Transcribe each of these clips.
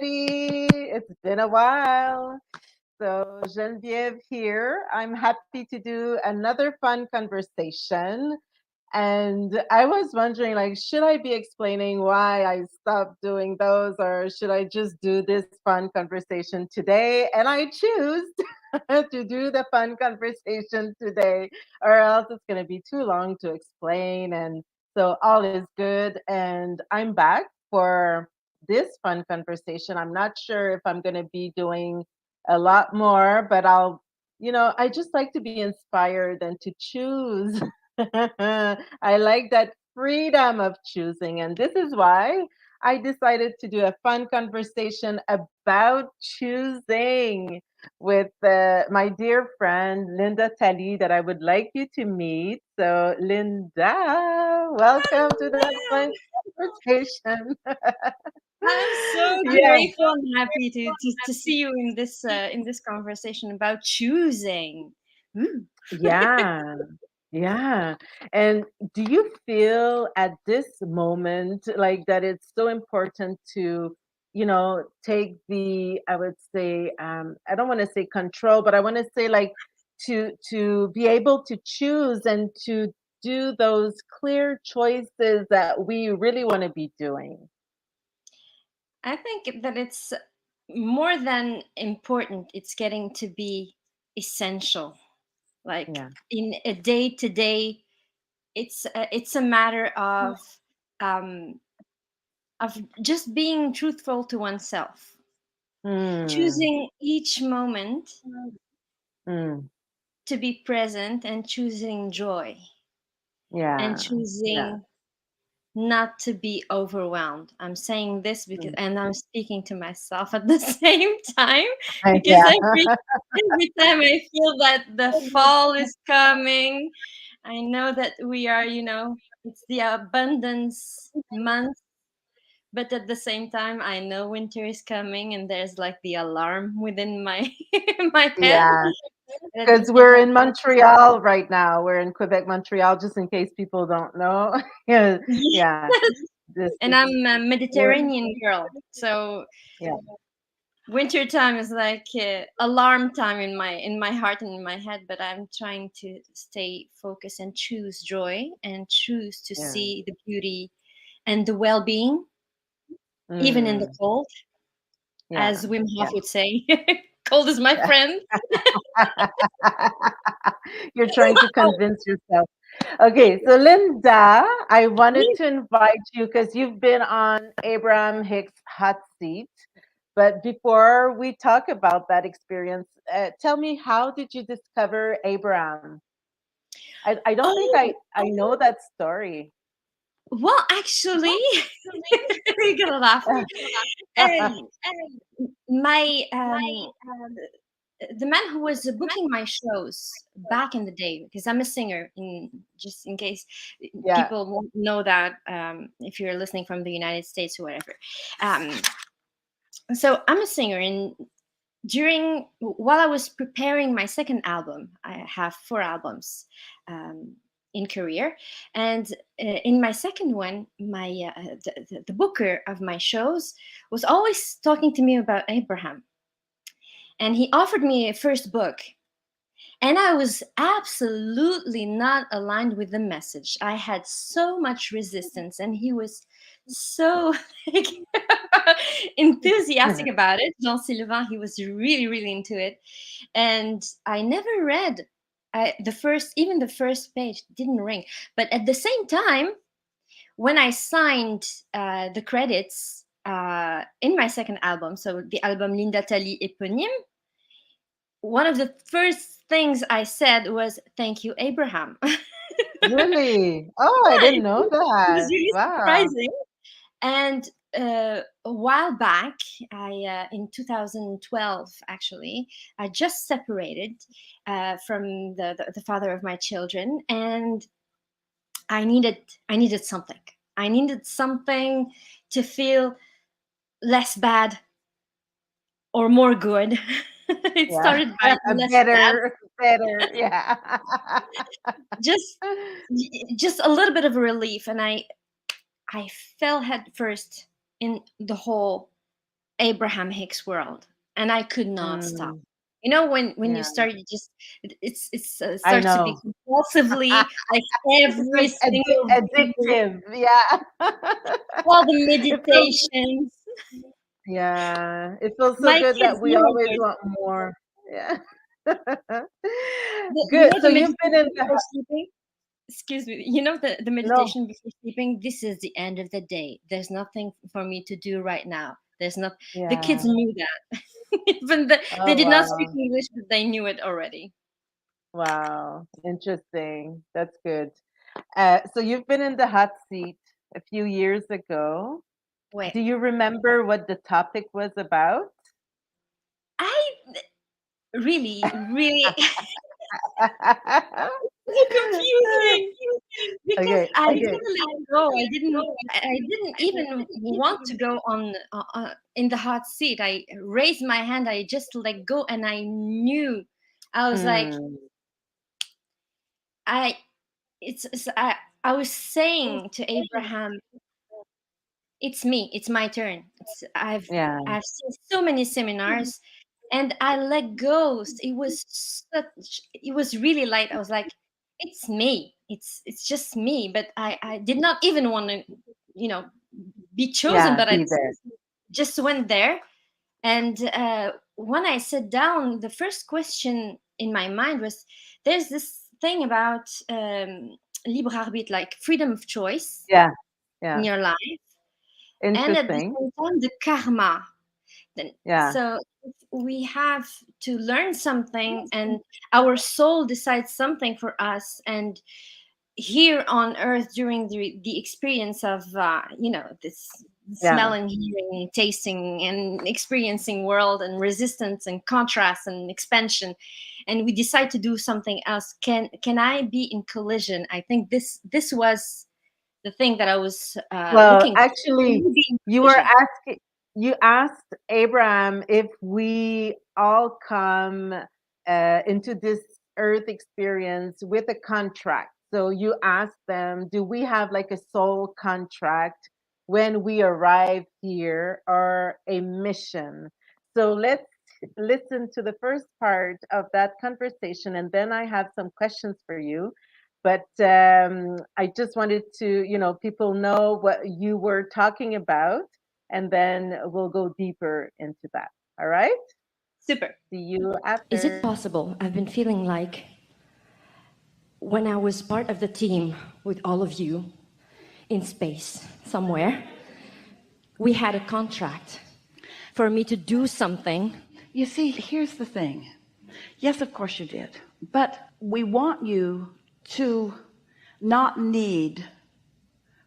everybody. It's been a while. So, Geneviève here. I'm happy to do another fun conversation. And I was wondering, like, should I be explaining why I stopped doing those, or should I just do this fun conversation today? And I choose to do the fun conversation today, or else it's going to be too long to explain. And so all is good. And I'm back for this fun conversation. I'm not sure if I'm going to be doing a lot more, but I just like to be inspired and to choose. I like that freedom of choosing. And this is why I decided to do a fun conversation about choosing with my dear friend, Lynda Thalie, that I would like you to meet. So, Lynda, welcome to the fun Hello. conversation. I'm so Yeah, grateful and happy to see you in this conversation about choosing. Ooh. yeah. Yeah. And do you feel at this moment like that it's so important to, take I would say, I don't want to say control, but I want to say like to be able to choose and to do those clear choices that we really want to be doing. I think that it's more than important, it's getting to be essential. Like Yeah. in a day to day, it's a matter um, of just being truthful to oneself, Mm. choosing each moment Mm. to be present and choosing joy and Yeah. Yeah. choosing not to be overwhelmed. I'm saying this because, Mm. and I'm speaking to myself at the same time, because Yeah. every time I feel that the fall is coming, I know that we are, it's the abundance month. But at the same time, I know winter is coming, and there's like the alarm within my my head. Yeah. But at the Because same we're time, in Montreal right now. We're in Quebec, Montreal, just in case people don't know. Yeah, yeah. This and is I'm a we're Mediterranean girl, so yeah, winter time is like alarm time in my heart and in my head. But I'm trying to stay focused and choose joy and choose to yeah. see the beauty and the well-being, even in the Mm, cold, yeah, as Wim Hof yeah. would say. Cold is my friend. You're trying to convince yourself. Okay, so Linda, I wanted to invite you because you've been on Abraham Hicks' hot seat. But before we talk about that experience, tell me, how did you discover Abraham? I don't think Oh, I know that story. well, actually, you're gonna laugh. Um, my the man who was booking my shows back in the day, because I'm a singer, in just in case Yeah. people won't know that, if you're listening from the United States or whatever. um, so I'm a singer, and during while I was preparing my second album, I have four albums um, in career, and in my second one, the booker of my shows was always talking to me about Abraham, and he offered me a first book. And I was absolutely not aligned with the message. I had so much resistance, and he was so like, enthusiastic about it. Jean Sylvain, he was really, really into it. And I never read even the first page didn't ring. But at the same time, when I signed the credits in my second album, so the album Lynda Thalie éponyme, one of the first things I said was, "Thank you, Abraham." Really? Oh, I Yeah, didn't know it was that. really Wow. surprising. And a while back, in 2012, actually, I just separated from the father of my children, and I needed I needed something. I needed something to feel less bad or more good. It Yeah. started by less bad, Better, better. Yeah. just just a little bit of relief, and I fell head first in the whole Abraham Hicks world, and I could not stop. Mm, You know, when you yeah, start, you just it's I starts to be know. compulsively like It's every like single video, addictive. Yeah. all the It feels, meditations. yeah, it feels so My good that kids we know always this. want more. Yeah. You Good. know So the you've been in meditation the before sleeping. Excuse me. You know the no. meditation before sleeping. This is the end of the day. There's nothing for me to do right now. There's not. The kids Yeah. knew that. Even they Oh did not speak wow. English, but they knew it already. Wow. Interesting. That's good. So you've been in the hot seat a few years ago. Wait. Do you remember what the topic was about? I really so confusing because Okay, I okay. didn't let go. I didn't even want to go on in the hot seat. I raised my hand. I just let go, and I knew. I was like, Mm, I. I was saying to Abraham, it's me. It's my turn. yeah, I've seen so many seminars, and I let go. It was really light. I was like, it's me. It's just me. But I did not even want to, you know, be chosen. yeah, But I be there. just went there. And when I sat down, the first question in my mind was, there's this thing about libre arbitre, like freedom of choice Yeah, in yeah. your life, and at the Interesting. same time the karma. Then Yeah, so we have to learn something, and our soul decides something for us, and here on earth during the experience of this yeah, smelling, hearing, tasting, and experiencing world, and resistance and contrast and expansion, and we decide to do something else. Can I be in collision? I think this was the thing that I was well, looking for. Can actually, you be in you were collision? asking, you asked Abraham if we all come into this earth experience with a contract. So you asked them, do we have like a soul contract when we arrive here, or a mission? So let's listen to the first part of that conversation, and then I have some questions for you. But I just wanted to, people know what you were talking about, and then we'll go deeper into that. All right? Super. See you Is it after. possible? I've been feeling like when I was part of the team with all of you in space somewhere, we had a contract for me to do something. You see, here's the thing. Yes, of course you did. But we want you to not need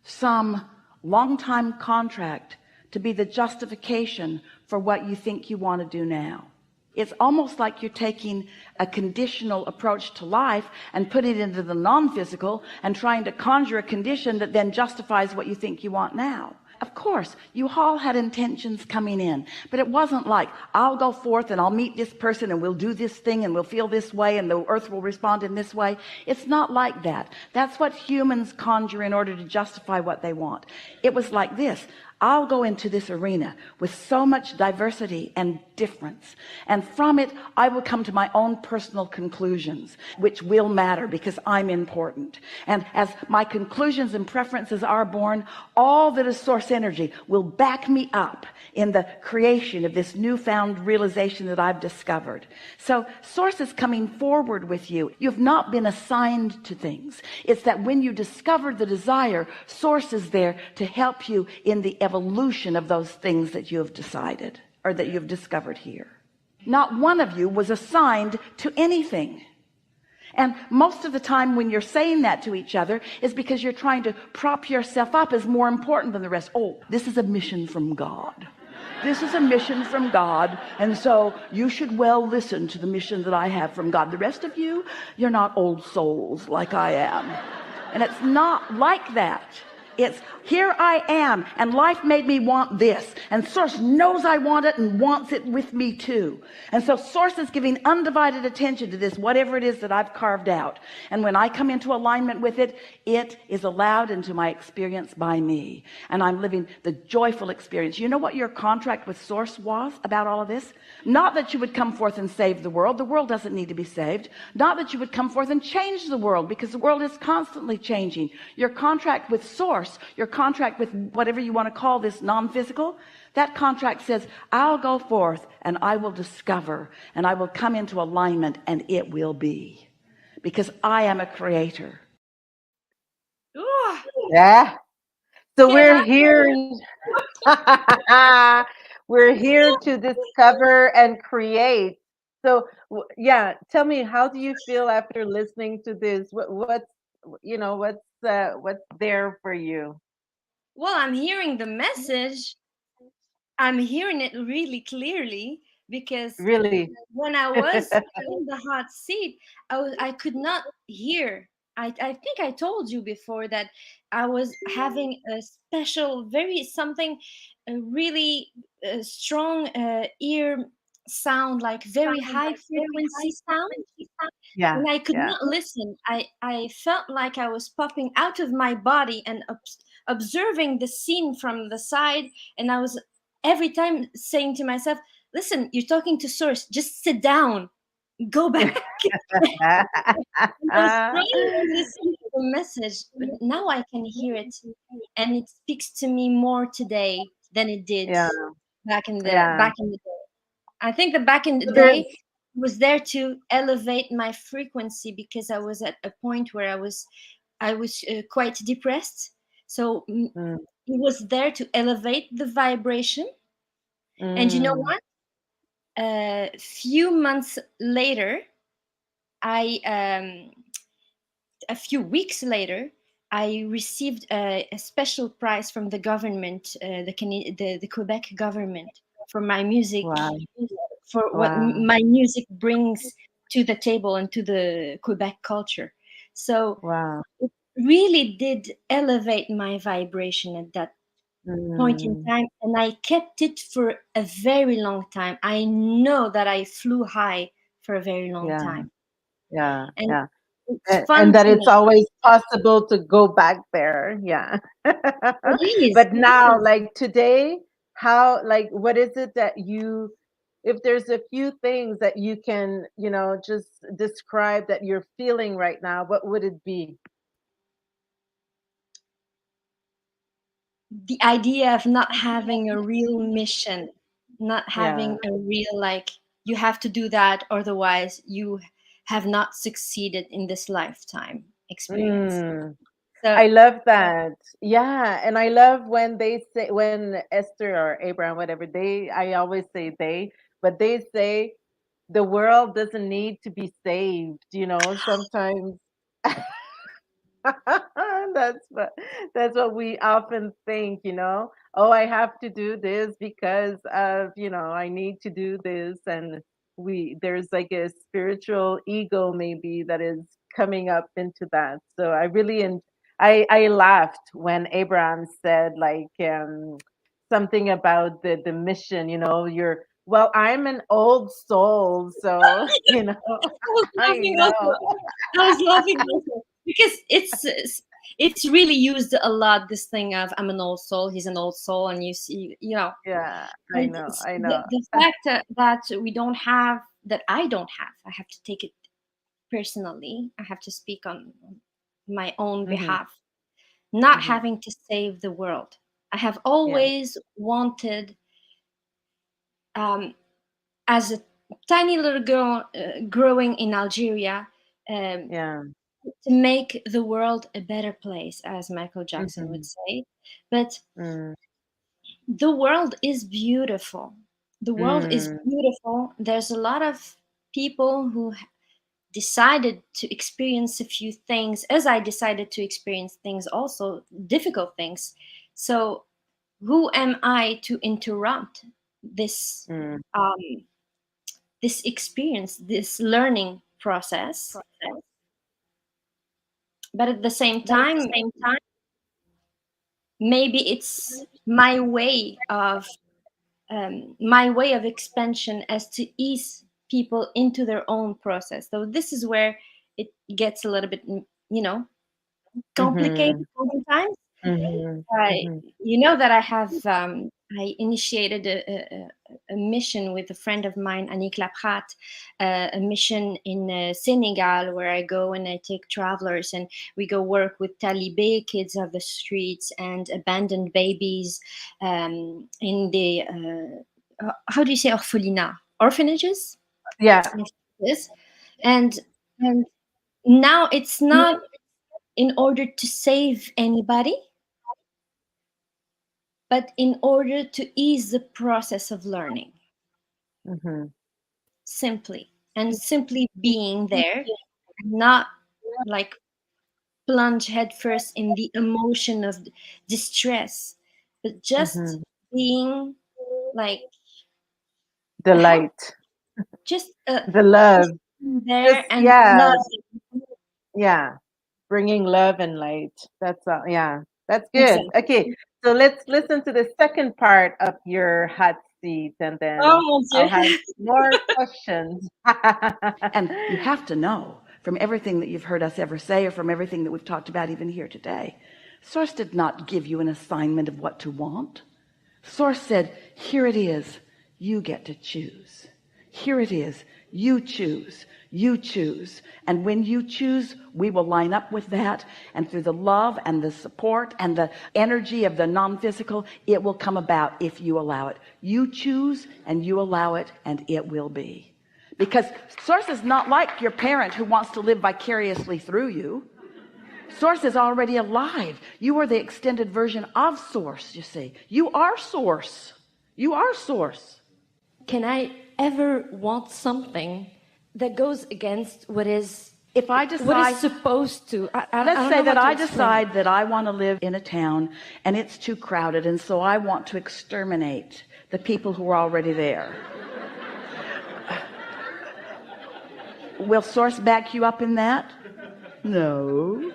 some long-time contract to be the justification for what you think you want to do now. It's almost like you're taking a conditional approach to life and putting it into the non-physical and trying to conjure a condition that then justifies what you think you want now. Of course, you all had intentions coming in, but it wasn't like, I'll go forth and I'll meet this person and we'll do this thing and we'll feel this way and the earth will respond in this way. It's not like that. That's what humans conjure in order to justify what they want. It was like this. I'll go into this arena with so much diversity and difference, and from it I will come to my own personal conclusions, which will matter because I'm important. And as my conclusions and preferences are born, all that is source energy will back me up in the creation of this newfound realization that I've discovered. So source is coming forward with you. You've not been assigned to things. It's that when you discover the desire, source is there to help you in the evolution of those things that you have decided or that you've discovered here. Not one of you was assigned to anything. And most of the time when you're saying that to each other is because you're trying to prop yourself up as more important than the rest. Oh, this is a mission from God. This is a mission from God, and so you should well listen to the mission that I have from God. The rest of you, you're not old souls like I am. And it's not like that. It's here I am, and life made me want this, and Source knows I want it and wants it with me too. And so Source is giving undivided attention to this, whatever it is that I've carved out. And when I come into alignment with it, it is allowed into my experience by me, and I'm living the joyful experience. You know what your contract with Source was about all of this? Not that you would come forth and save the world. The world doesn't need to be saved. Not that you would come forth and change the world, because the world is constantly changing. Your contract with Source, your contract with whatever you want to call this non-physical, that contract says, I'll go forth and I will discover and I will come into alignment, and it will be, because I am a creator. Ooh, Yeah. So can we're I? here. We're here to discover and create. So yeah, tell me, how do you feel after listening to this? What's there for you? Well, I'm hearing the message. I'm hearing it really clearly because Really? when I was in the hot seat, I could not hear. I think I told you before that I was having a special, very something, a really strong ear sound, like very high frequency sound, Yeah, and I could yeah. not listen. I felt like I was popping out of my body and observing the scene from the side, and I was every time saying to myself, listen, you're talking to Source, just sit down, go back. I was trying to listen to the message, but now I can hear it, and it speaks to me more today than it did Yeah, yeah. back in the day. I think that back in the So day there's was there to elevate my frequency, because I was at a point where I was quite depressed. So mm, it was there to elevate the vibration. And you know mm, what? A few months later, I a few weeks later, I received a special prize from the government, the Quebec government, for my music, wow, for what wow, my music brings to the table and to the Quebec culture. So wow. it really did elevate my vibration at that point in Mm, time, and I kept it for a very long time. I know that I flew high for a very long yeah, time, yeah, and yeah. it's And fun that to it's me. always possible to go back there. Yeah. It is. But It now, is. like today, what is it that if there's a few things that you can, just describe that you're feeling right now, what would it be? The idea of not having a real mission, not Yeah. having a real, like, you have to do that, otherwise you have not succeeded in this lifetime experience. Mm. So I love that. Yeah, and I love when they say, when Esther or Abraham, whatever, I always say they, but they say the world doesn't need to be saved, sometimes. That's what we often think. Oh, I have to do this because I need to do this, and there's like a spiritual ego maybe that is coming up into that. So I laughed when Abraham said like something about the mission. You're well, I'm an old soul, so I was I laughing know. also. I was laughing also because it's really used a lot. This thing of I'm an old soul, he's an old soul, and you see, Yeah, I and know, it's I the, know. the fact that we don't have, that I don't have. I have to take it personally. I have to speak on my own Mhm, behalf. Not mhm. having to save the world. I have Yeah. always wanted, um, as a tiny little girl growing in Algeria, um, Yeah. to make the world a better place, as Michael Jackson would Mhm. say. But Mm. the world is beautiful. The world is Mm. beautiful. There's a lot of people who decided to experience a few things, as I decided to experience things, also difficult things. So, who am I to interrupt this Mm. um, this experience, this learning process? But at the same time, maybe it's my way of expansion as to ease people into their own process. So this is where it gets a little bit, complicated Mhm. sometimes. Mhm. I, Mhm. that I initiated a mission with a friend of mine, Annick Laprat, a mission in Senegal, where I go and I take travelers and we go work with talibé, kids of the streets, and abandoned babies in the, how do you say orphelinat? Orphanages? Yeah. Yes. And, and now it's not in order to save anybody, but in order to ease the process of learning, Mhm. simply being there, not like plunge headfirst in the emotion of distress, but just Mhm. being like The a help, light, just the love. just being there Just and yeah, love. yeah. Bringing love and light. That's all. Yeah. That's good. Exactly. Okay. So let's listen to the second part of your hot seat and Oh then mon I'll Dieu. have more questions. And you have to know from everything that you've heard us ever say, or from everything that we've talked about even here today, Source did not give you an assignment of what to want. Source said, here it is, you get to choose. Here it is, you choose, you choose. And when you choose, we will line up with that, and through the love and the support and the energy of the non-physical, it will come about if you allow it. You choose and you allow it, and it will be. Because Source is not like your parent who wants to live vicariously through you. Source is already alive. You are the extended version of Source. You see, you are Source. You are Source. Can I ever want something that goes against If I what is decide, supposed to? I let's don't say know how that to I explain it. decide that I want to live in a town and it's too crowded, and so I want to exterminate the people who are already there. Will Source back you up in that? No.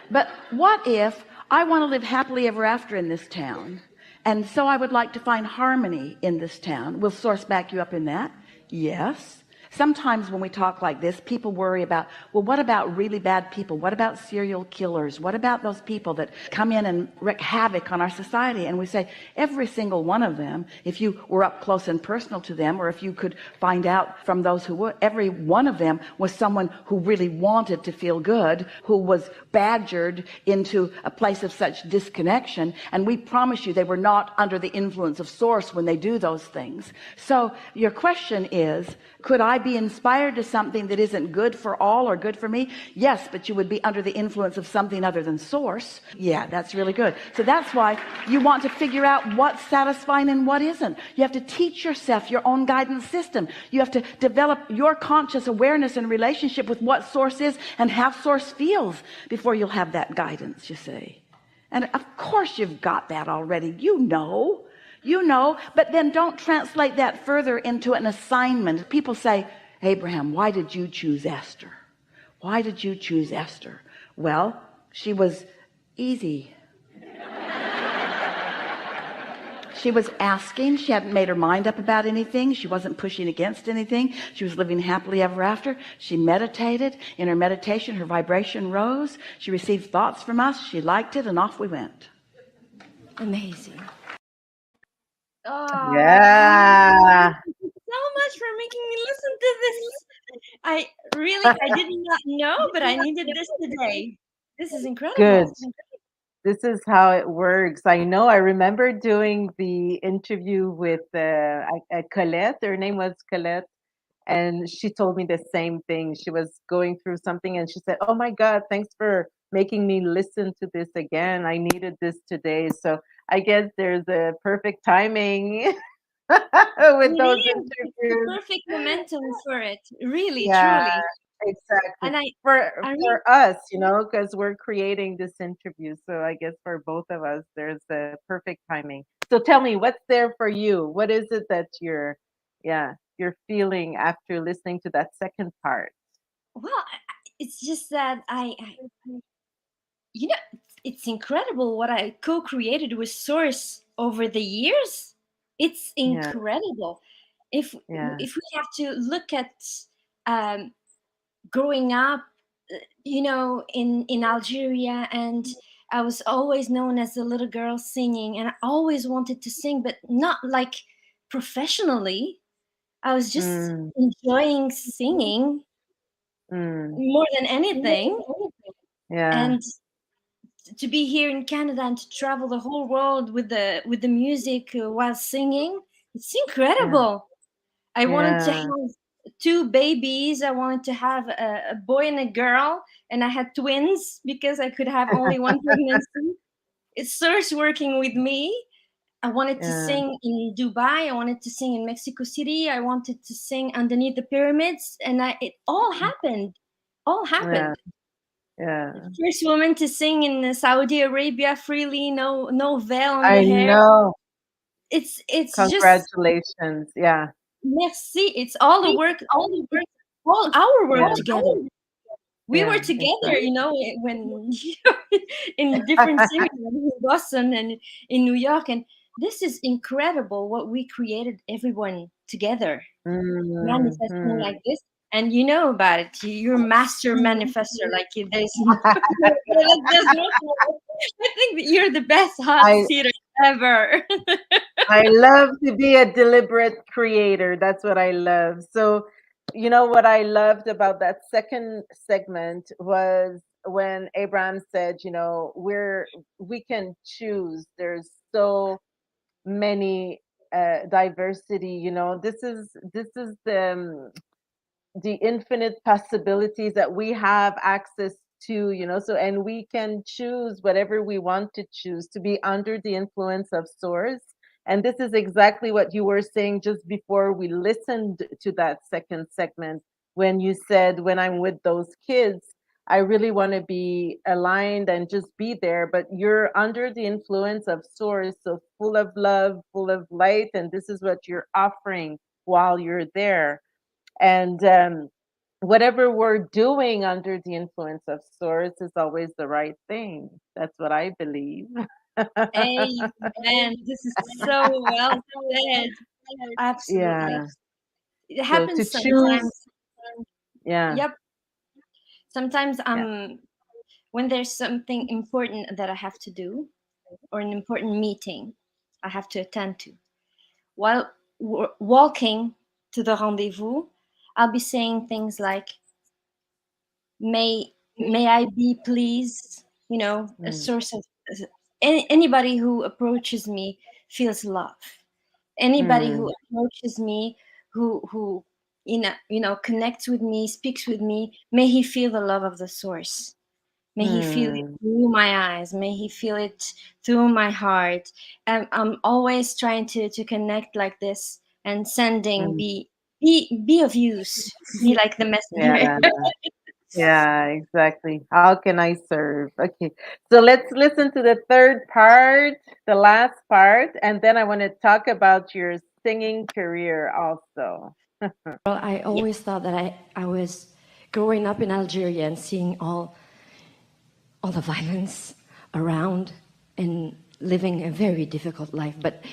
But what if I want to live happily ever after in this town, and so I would like to find harmony in this town? Will Source back you up in that? Yes. Sometimes when we talk like this, people worry about, well, what about really bad people? What about serial killers? What about those people that come in and wreak havoc on our society? And we say every single one of them, if you were up close and personal to them, or if you could find out from those who were, every one of them was someone who really wanted to feel good, who was badgered into a place of such disconnection. And we promise you they were not under the influence of Source when they do those things. So your question is, could I be inspired to something that isn't good for all or good for me? Yes, but you would be under the influence of something other than Source. Yeah, that's really good. So that's why you want to figure out what's satisfying and what isn't. You have to teach yourself your own guidance system. You have to develop your conscious awareness and relationship with what Source is and how Source feels before you'll have that guidance, you see. And of course you've got that already. You know, but then don't translate that further into an assignment. People say, Abraham, why did you choose Esther? Why did you choose Esther? Well, she was easy. She was asking. She hadn't made her mind up about anything. She wasn't pushing against anything. She was living happily ever after. She meditated. In her meditation, her vibration rose. She received thoughts from us. She liked it, and off we went. Amazing. Oh, Yeah. thank you so much for making me listen to this. I did not know, but I needed this today. This is Good. incredible. This is how it works. I know. I remember doing the interview with Colette. Her name was Colette. And she told me the same thing. She was going through something and she said, oh my God, thanks for making me listen to this again. I needed this today. So I guess there's a perfect timing with It those is. It's the interviews. perfect momentum for it. Really, Yeah, truly. exactly. And I really, For us, because we're creating this interview. So I guess for both of us, there's the perfect timing. So tell me, what's there for you? What is it that you're feeling after listening to that second part? well, it's just that you know, it's incredible what I co-created with Source over the years. It's Yeah. incredible. If Yeah. if we have to look at um, growing up, in Algeria, and I was always known as a little girl singing, and I always wanted to sing, but not like professionally. I was just Mm. enjoying singing Mm. more than anything. Yeah. And to be here in Canada and to travel the whole world with the music while singing, it's Yeah. incredible. I wanted to Yeah. have two babies. I wanted to have a boy and a girl, and I had twins because I could have only one pregnancy. It starts working with me. I wanted to Yeah. sing in Dubai. I wanted to sing in Mexico City. I wanted to sing underneath the pyramids, and it all happened. All Yeah. happened. Yeah. First woman to sing in Saudi Arabia freely, no veil on the I hair. know. It's just Congratulations. Yeah. merci. It's all the work, all our work Yeah. together. We were Yeah. together, Exactly. when in different cities, in Boston and in New York, and this is incredible what we created, everyone together manifesting Mm-hmm. like this. And you know about it. You're a master manifester. Like there's I think that you're the best hot I seater ever. I love to be a deliberate creator. That's what I love. So, what I loved about that second segment was when Abraham said, we can choose. There's so many diversity. This is the infinite possibilities that we have access to, so, and we can choose whatever we want to choose to be under the influence of source. And this is exactly what you were saying just before we listened to that second segment, when you said, when I'm with those kids, I really want to be aligned and just be there, but you're under the influence of source, so full of love, full of light, and this is what you're offering while you're there. And whatever we're doing under the influence of source is always the right thing. That's what I believe. Amen. This is so well said. Absolutely. Yeah. It So to happens choose, sometimes. yeah, Yep. Sometimes yeah. when there's something important that I have to do, or an important meeting I have to attend to, while walking to the rendezvous, I'll be saying things like, may I be pleased, a Mm, source of anybody who approaches me feels love. Anybody who mm, approaches me, who connects with me, speaks with me, may he feel the love of the source. May he feel it mm, through my eyes. May he feel it through my heart. And I'm always trying to connect like this, and sending, mm. be of use. Be like the messenger. Yeah, yeah, exactly. How can I serve? Okay. So let's listen to the third part, the last part, and then I want to talk about your singing career also. Well, I always thought that I was growing up in Algeria and seeing all the violence around and living a very difficult life. But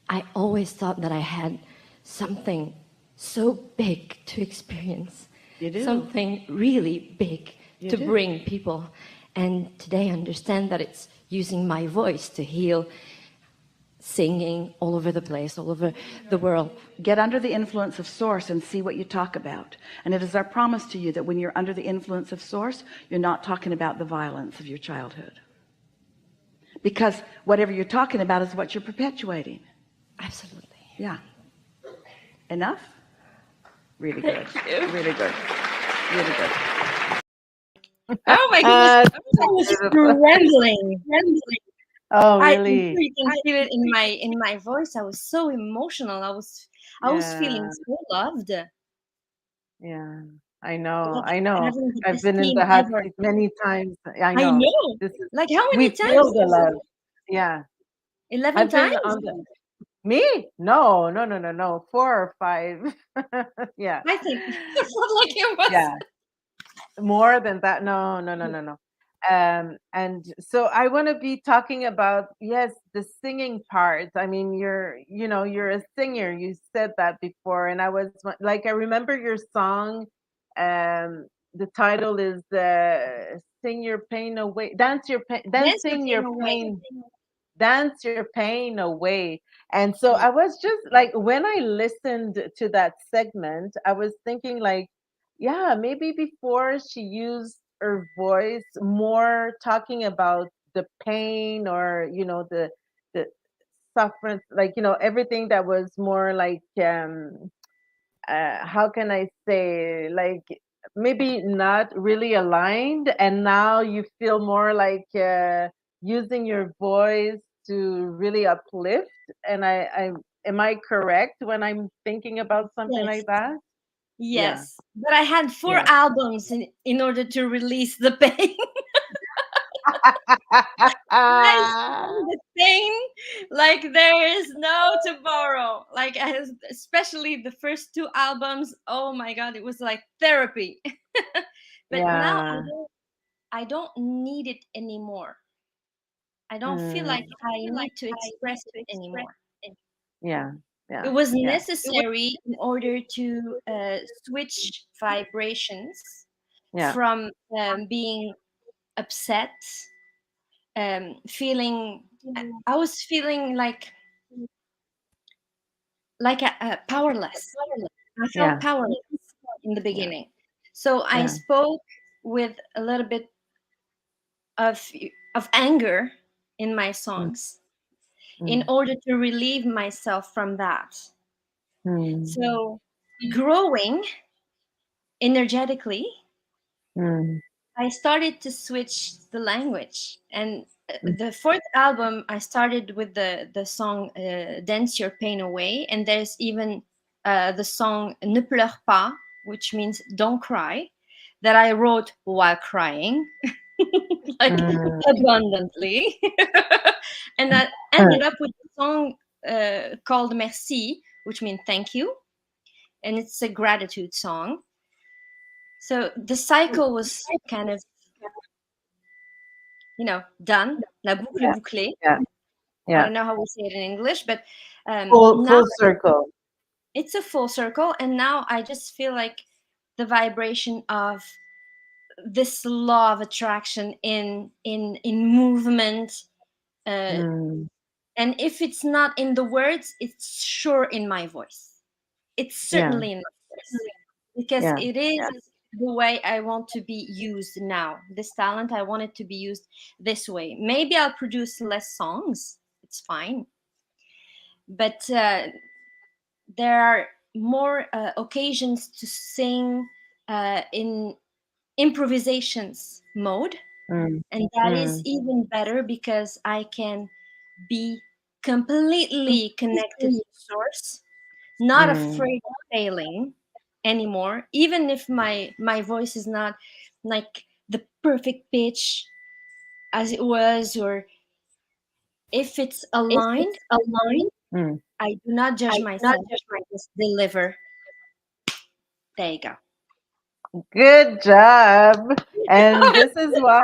I always thought that I had something so big to experience, You do. something really big You to do. bring people. And today I understand that it's using my voice to heal, singing all over the place, all over the world. Get under the influence of source and see what you talk about. And it is our promise to you that when you're under the influence of source, you're not talking about the violence of your childhood, because whatever you're talking about is what you're perpetuating. Absolutely. Yeah. Enough? Really good. Really good. Really good. Oh my goodness! I was Beautiful. trembling. Oh, I'm sure really? you can feel it in my voice. I was so emotional. I was feeling Yeah, so loved. yeah. I know, Like I know. having the I've best been in team the hot ever. seat many times. I I know. know. This is Like how we many feel times? the love. Yeah. 11 I've been times? on the me? No, no, no, no, no. 4 or 5. Yeah. I think. I felt like it was. Yeah. More than that. No, no, no, no, no. And so I want to be talking about, yes, the singing part. I mean, you're a singer. You said that before, and like, I remember your song. The title is "Sing Your Pain Away," Dance your dancing pain your away. pain, dance your pain away. And so I was just like, when I listened to that segment, I was thinking like, yeah, maybe before she used her voice more talking about the pain, or the suffering, like, everything that was more like, how can I say, like, maybe not really aligned, and now you feel more like, using your voice to really uplift. And I am I correct when I'm thinking about something Yes, like that? Yeah, yes. But I had four yeah. albums in order to release the pain. I sing the pain like there is no tomorrow. Like especially the first two albums. Oh my god, it was like therapy. But now Yeah. I don't need it anymore. I don't feel Mm, like I need to express it anymore. yeah, It yeah, was yeah, necessary in order to switch vibrations yeah. from being upset, feeling. I was feeling like a powerless. I felt Yeah, powerless in the yeah, beginning, so I yeah. spoke with a little bit of of anger in my Mm, songs in mm, order to relieve myself from that. mm, So growing energetically, mm, I started to switch the language. And mm, the fourth album, I started with the song "Dance Your Pain Away," and there's even the song "Ne pleure pas," which means "Don't cry," that I wrote while crying, like mm, abundantly, and I ended up with a song called "Merci," which means "thank you," and it's a gratitude song. So the cycle was kind of, done. La boucle est yeah, bouclée. yeah, I yeah. don't know how we say it in English, but now Full circle. it's a full circle. And now I just feel like the vibration of this law of attraction in movement. Uh, Mm, and if it's not in the words, it's sure in my voice. It's yeah, certainly in my voice because yeah. it is the way I want to be used now. This talent, I want it to be used this way. Maybe I'll produce less songs. It's fine. But there are more occasions to sing in improvisations mode. Mm, And that is mm, even better because I can be completely connected to source, not mm, afraid of failing anymore, even if my voice is not like the perfect pitch as it was, or if it's aligned, mm. I do not judge myself. I just deliver. There you go. Good job. And this is why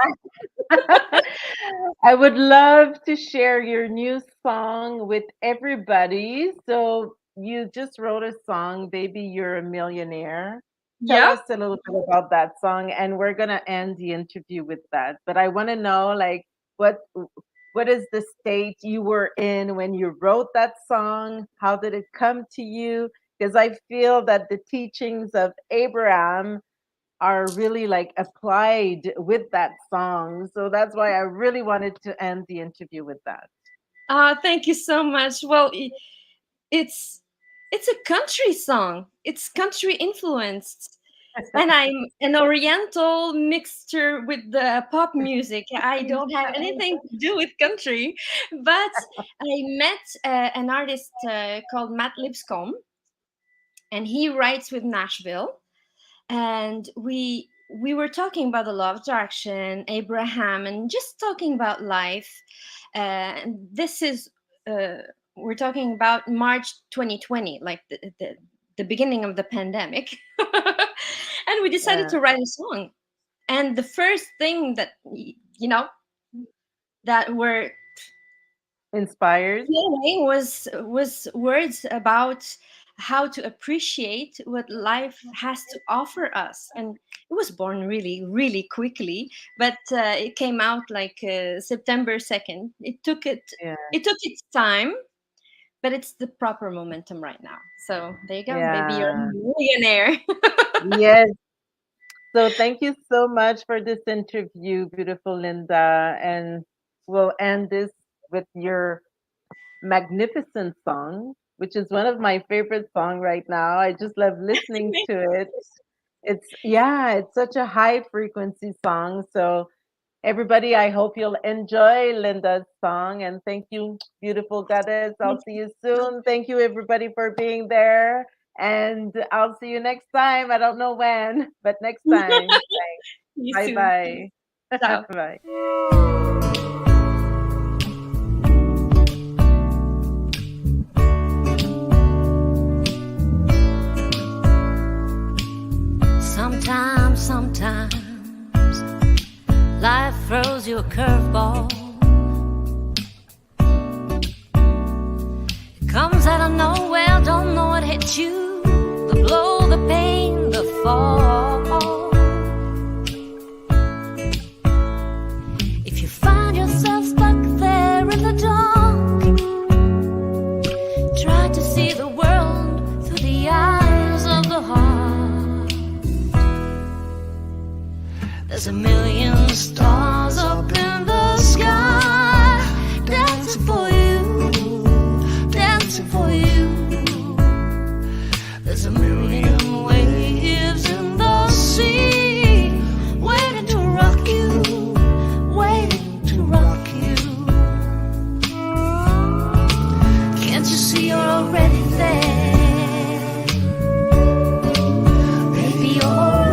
I would love to share your new song with everybody. So you just wrote a song, Baby You're a Millionaire. Tell Yep. us a little bit about that song, and we're gonna end the interview with that. But I want to know, like, what what is the state you were in when you wrote that song? How did it come to you? Because I feel that the teachings of Abraham are really like applied with that song. So that's why I really wanted to end the interview with that. Thank you so much. Well, it's it's a country song. It's country influenced, and I'm an Oriental mixture with the pop music. I don't have anything to do with country, but I met an artist called Matt Lipscomb, and he writes with Nashville, and we were talking about the law of attraction, Abraham, and just talking about life. This is uh, we're talking about March 2020, like the beginning of the pandemic, and we decided Yeah. to write a song. And the first thing that that were Inspired. feeling was words about how to appreciate what life has to offer us. And it was born really really quickly, but it came out like September 2nd. Yeah. It took its time, but it's the proper momentum right now. So there you go, baby, you're a Yeah. millionaire. Yes. So thank you so much for this interview, beautiful Linda. And we'll end this with your magnificent song, which is one of my favorite songs right now. I just love listening to it. It's such a high frequency song. So everybody, I hope you'll enjoy Linda's song. And thank you, beautiful goddess. I'll see you soon. Thank you, everybody, for being there. And I'll see you next time. I don't know when, but next time. See you Bye soon. bye. Ciao. Bye. Sometimes life throws you a curveball. It comes out of nowhere, don't know what hit you. The blow, the pain, the fall. If you find yourself stuck there in the dark, try to see the world through the eyes of the heart. There's a million stars up in the sky, dancing for you, dancing for you. There's a million waves in the sea, waiting to rock you, waiting to rock you. Can't you see you're already there? Baby, you're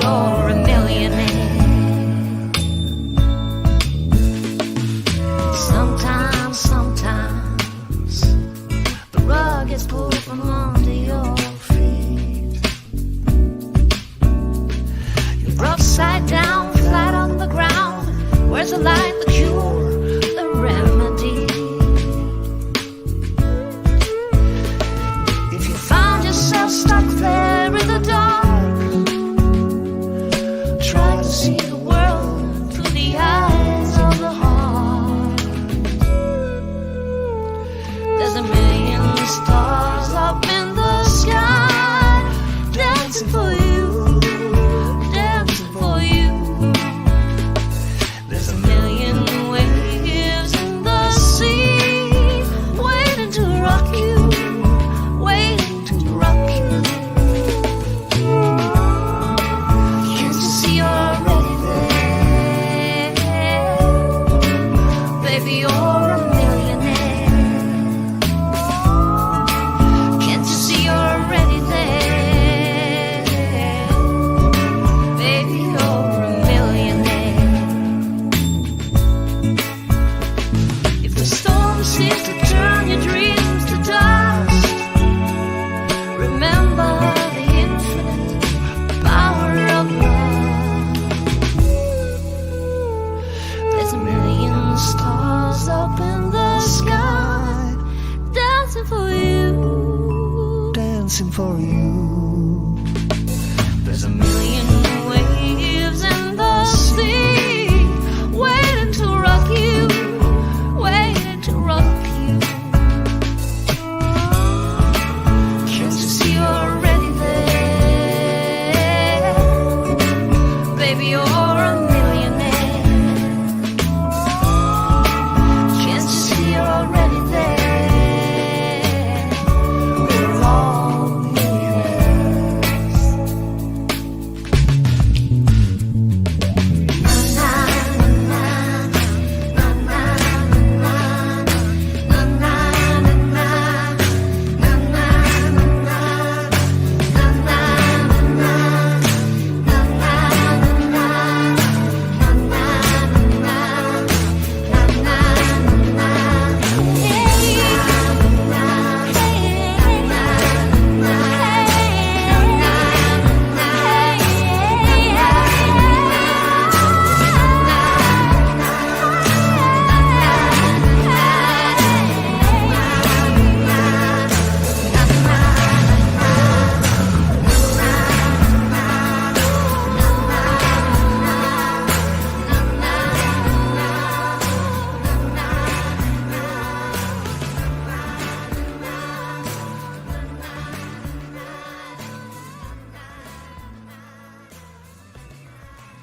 or a millionaire. Sometimes the rug gets pulled from under your feet. You're upside down, flat on the ground. Where's the light, the cure, the remedy? If you found yourself stuck there in the dark, try to see the world through the eyes of the heart. There's a million stars up in the sky, dancing for you, dancing for you. There's a million waves in the sea, waiting to rock you, waiting to rock you. Baby, you're a millionaire. Can't you see you're already there? Baby, you're a millionaire. If the storm seems to turn your dreams to dust, remember the infinite power of love. There's a million stars up in the sky, dancing for you, dancing for you. There's a million waves in the sea, waiting to rock you, waiting to rock you. Can't you see you're already there? Baby, you're a millionaire.